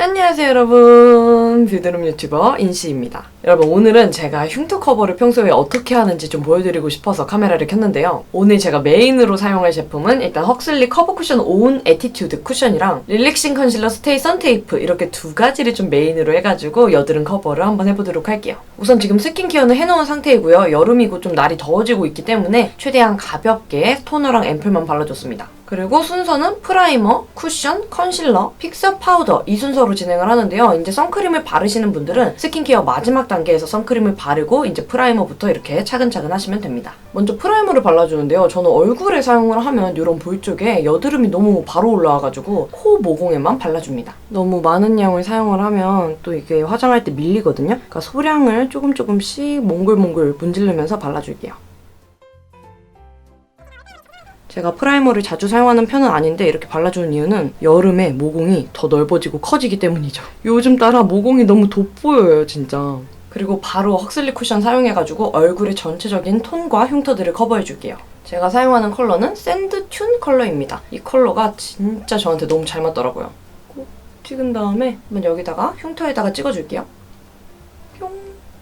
안녕하세요 여러분, 뷰드룸 유튜버 인시입니다. 여러분, 오늘은 제가 흉터 커버를 평소에 어떻게 하는지 좀 보여드리고 싶어서 카메라를 켰는데요. 오늘 제가 메인으로 사용할 제품은 일단 헉슬리 커버 쿠션 온 에티튜드 쿠션이랑 릴렉싱 컨실러 스테이 선테이프, 이렇게 두 가지를 좀 메인으로 해가지고 여드름 커버를 한번 해보도록 할게요. 우선 지금 스킨케어는 해놓은 상태이고요. 여름이고 좀 날이 더워지고 있기 때문에 최대한 가볍게 토너랑 앰플만 발라줬습니다. 그리고 순서는 프라이머, 쿠션, 컨실러, 픽서, 파우더, 이 순서로 진행을 하는데요. 이제 선크림을 바르시는 분들은 스킨케어 마지막 단계에서 선크림을 바르고 이제 프라이머부터 이렇게 차근차근 하시면 됩니다. 먼저 프라이머를 발라주는데요. 저는 얼굴에 사용을 하면 이런 볼 쪽에 여드름이 너무 바로 올라와가지고 코 모공에만 발라줍니다. 너무 많은 양을 사용을 하면 또 이게 화장할 때 밀리거든요. 그러니까 소량을 조금씩 몽글몽글 문지르면서 발라줄게요. 제가 프라이머를 자주 사용하는 편은 아닌데 이렇게 발라주는 이유는 여름에 모공이 더 넓어지고 커지기 때문이죠. 요즘 따라 모공이 너무 돋보여요, 진짜. 그리고 바로 헉슬리 쿠션 사용해가지고 얼굴의 전체적인 톤과 흉터들을 커버해줄게요. 제가 사용하는 컬러는 샌드 튠 컬러입니다. 이 컬러가 진짜 저한테 너무 잘 맞더라고요. 꼭 찍은 다음에 한번 여기다가 흉터에다가 찍어줄게요. 뿅!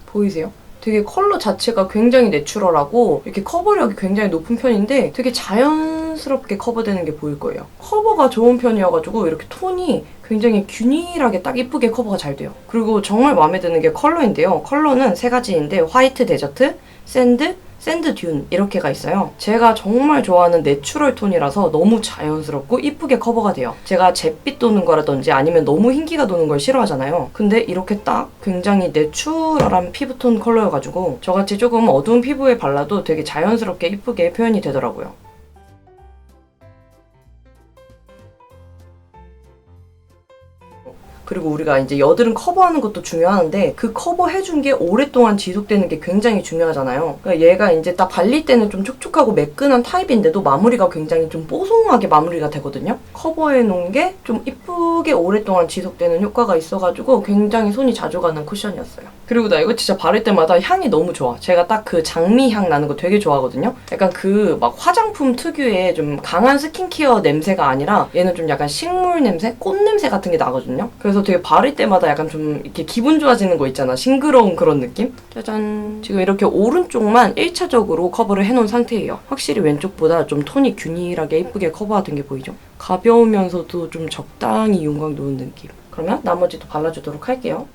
보이세요? 되게 컬러 자체가 굉장히 내추럴하고 이렇게 커버력이 굉장히 높은 편인데 되게 자연스럽게 커버되는 게 보일 거예요. 커버가 좋은 편이어가지고 이렇게 톤이 굉장히 균일하게 딱 이쁘게 커버가 잘 돼요. 그리고 정말 마음에 드는 게 컬러인데요. 컬러는 세 가지인데 화이트 데저트, 샌드 듄 이렇게가 있어요. 제가 정말 좋아하는 내추럴 톤이라서 너무 자연스럽고 이쁘게 커버가 돼요. 제가 잿빛 도는 거라든지 아니면 너무 흰기가 도는 걸 싫어하잖아요. 근데 이렇게 딱 굉장히 내추럴한 피부톤 컬러여가지고 저같이 조금 어두운 피부에 발라도 되게 자연스럽게 이쁘게 표현이 되더라고요. 그리고 우리가 이제 여드름 커버하는 것도 중요한데 그 커버해준 게 오랫동안 지속되는 게 굉장히 중요하잖아요. 그러니까 얘가 이제 딱 발릴 때는 좀 촉촉하고 매끈한 타입인데도 마무리가 굉장히 좀 뽀송하게 마무리가 되거든요. 커버해놓은 게 좀 이쁘게 오랫동안 지속되는 효과가 있어가지고 굉장히 손이 자주 가는 쿠션이었어요. 그리고 나 이거 진짜 바를 때마다 향이 너무 좋아. 제가 딱 그 장미향 나는 거 되게 좋아하거든요. 약간 그 막 화장품 특유의 좀 강한 스킨케어 냄새가 아니라 얘는 좀 약간 식물 냄새? 꽃 냄새 같은 게 나거든요. 그래서 되게 바를 때마다 약간 좀 이렇게 기분 좋아지는 거 있잖아. 싱그러운 그런 느낌? 짜잔. 지금 이렇게 오른쪽만 1차적으로 커버를 해놓은 상태예요. 확실히 왼쪽보다 좀 톤이 균일하게 예쁘게 커버가 된 게 보이죠? 가벼우면서도 좀 적당히 윤곽 놓은 느낌. 그러면 나머지도 발라주도록 할게요.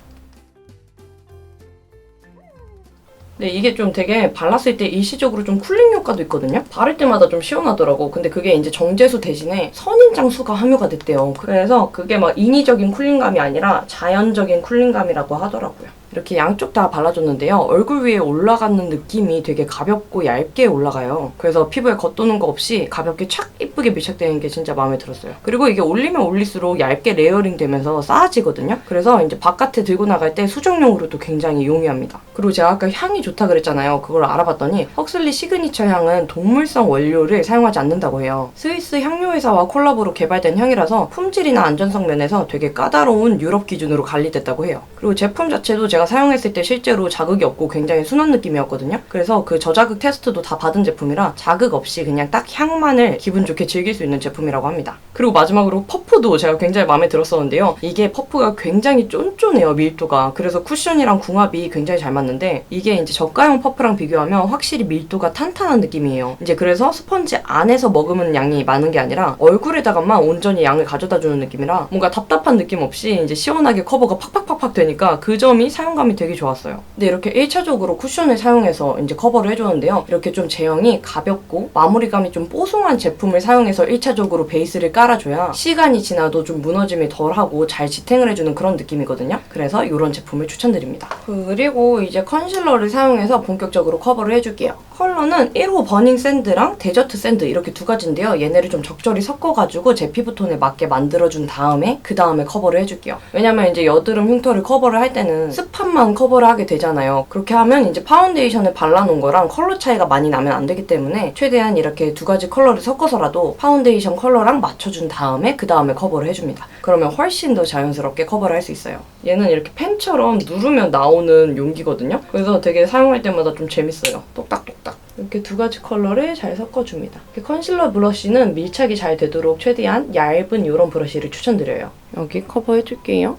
네, 이게 좀 되게 발랐을 때 일시적으로 좀 쿨링 효과도 있거든요? 바를 때마다 좀 시원하더라고. 근데 그게 이제 정제수 대신에 선인장수가 함유가 됐대요. 그래서 그게 막 인위적인 쿨링감이 아니라 자연적인 쿨링감이라고 하더라고요. 이렇게 양쪽 다 발라줬는데요. 얼굴 위에 올라가는 느낌이 되게 가볍고 얇게 올라가요. 그래서 피부에 겉도는 거 없이 가볍게 촥 이쁘게 밀착되는 게 진짜 마음에 들었어요. 그리고 이게 올리면 올릴수록 얇게 레이어링 되면서 쌓아지거든요. 그래서 이제 바깥에 들고 나갈 때 수정용으로도 굉장히 용이합니다. 그리고 제가 아까 향이 좋다 그랬잖아요. 그걸 알아봤더니 헉슬리 시그니처 향은 동물성 원료를 사용하지 않는다고 해요. 스위스 향료 회사와 콜라보로 개발된 향이라서 품질이나 안전성 면에서 되게 까다로운 유럽 기준으로 관리됐다고 해요. 그리고 제품 자체도 제가 사용했을 때 실제로 자극이 없고 굉장히 순한 느낌이었거든요. 그래서 그 저자극 테스트도 다 받은 제품이라 자극 없이 그냥 딱 향만을 기분 좋게 즐길 수 있는 제품이라고 합니다. 그리고 마지막으로 퍼프도 제가 굉장히 마음에 들었었는데요. 이게 퍼프가 굉장히 쫀쫀해요, 밀도가. 그래서 쿠션이랑 궁합이 굉장히 잘 맞는데 이게 이제 저가형 퍼프랑 비교하면 확실히 밀도가 탄탄한 느낌이에요. 이제 그래서 스펀지 안에서 머금은 양이 많은 게 아니라 얼굴에다가만 온전히 양을 가져다주는 느낌이라 뭔가 답답한 느낌 없이 이제 시원하게 커버가 팍팍팍팍 되니까 그 점이 사용감이 되게 좋았어요. 근데 이렇게 1차적으로 쿠션을 사용해서 이제 커버를 해줬는데요. 이렇게 좀 제형이 가볍고 마무리감이 좀 뽀송한 제품을 사용해서 1차적으로 베이스를 깔아줘야 시간이 지나도 좀 무너짐이 덜하고 잘 지탱을 해주는 그런 느낌이거든요. 그래서 이런 제품을 추천드립니다. 그리고 이제 컨실러를 사용해서 본격적으로 커버를 해줄게요. 컬러는 1호 버닝 샌드랑 데저트 샌드 이렇게 두 가지인데요. 얘네를 좀 적절히 섞어가지고 제 피부톤에 맞게 만들어준 다음에 그 다음에 커버를 해줄게요. 왜냐면 이제 여드름 흉터를 커버를 할 때는 습한만 커버를 하게 되잖아요. 그렇게 하면 이제 파운데이션을 발라놓은 거랑 컬러 차이가 많이 나면 안 되기 때문에 최대한 이렇게 두 가지 컬러를 섞어서라도 파운데이션 컬러랑 맞춰준 다음에 그 다음에 커버를 해줍니다. 그러면 훨씬 더 자연스럽게 커버를 할 수 있어요. 얘는 이렇게 펜처럼 누르면 나오는 용기거든요. 그래서 되게 사용할 때마다 좀 재밌어요. 똑딱똑딱. 이렇게 두 가지 컬러를 잘 섞어줍니다. 컨실러 브러쉬는 밀착이 잘 되도록 최대한 얇은 이런 브러쉬를 추천드려요. 여기 커버해줄게요.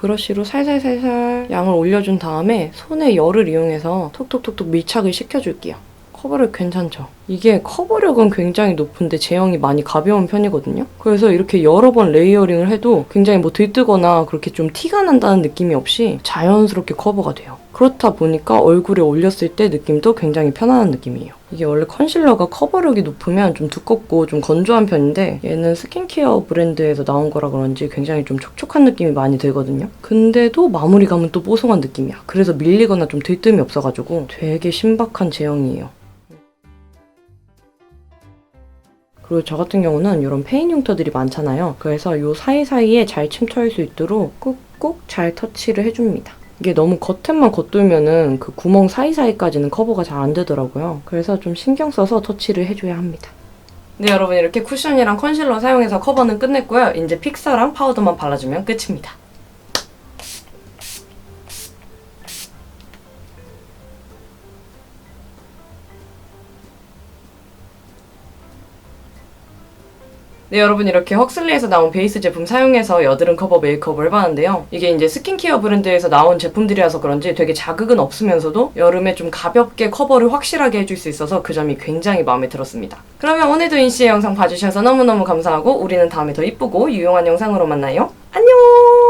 브러쉬로 살살살살 양을 올려준 다음에 손의 열을 이용해서 톡톡톡톡 밀착을 시켜줄게요. 커버력 괜찮죠? 이게 커버력은 굉장히 높은데 제형이 많이 가벼운 편이거든요? 그래서 이렇게 여러 번 레이어링을 해도 굉장히 뭐 들뜨거나 그렇게 좀 티가 난다는 느낌이 없이 자연스럽게 커버가 돼요. 그렇다 보니까 얼굴에 올렸을 때 느낌도 굉장히 편안한 느낌이에요. 이게 원래 컨실러가 커버력이 높으면 좀 두껍고 좀 건조한 편인데 얘는 스킨케어 브랜드에서 나온 거라 그런지 굉장히 좀 촉촉한 느낌이 많이 들거든요. 근데도 마무리감은 또 뽀송한 느낌이야. 그래서 밀리거나 좀 들뜸이 없어가지고 되게 신박한 제형이에요. 그리고 저 같은 경우는 이런 페인 흉터들이 많잖아요. 그래서 이 사이사이에 잘 침투할 수 있도록 꾹꾹 잘 터치를 해줍니다. 이게 너무 겉에만 겉돌면은 그 구멍 사이사이까지는 커버가 잘 안 되더라고요. 그래서 좀 신경 써서 터치를 해줘야 합니다. 네, 여러분 이렇게 쿠션이랑 컨실러 사용해서 커버는 끝냈고요. 이제 픽서랑 파우더만 발라주면 끝입니다. 네, 여러분 이렇게 헉슬리에서 나온 베이스 제품 사용해서 여드름 커버 메이크업을 해봤는데요. 이게 이제 스킨케어 브랜드에서 나온 제품들이라서 그런지 되게 자극은 없으면서도 여름에 좀 가볍게 커버를 확실하게 해줄 수 있어서 그 점이 굉장히 마음에 들었습니다. 그러면 오늘도 인씨의 영상 봐주셔서 너무너무 감사하고 우리는 다음에 더 이쁘고 유용한 영상으로 만나요. 안녕!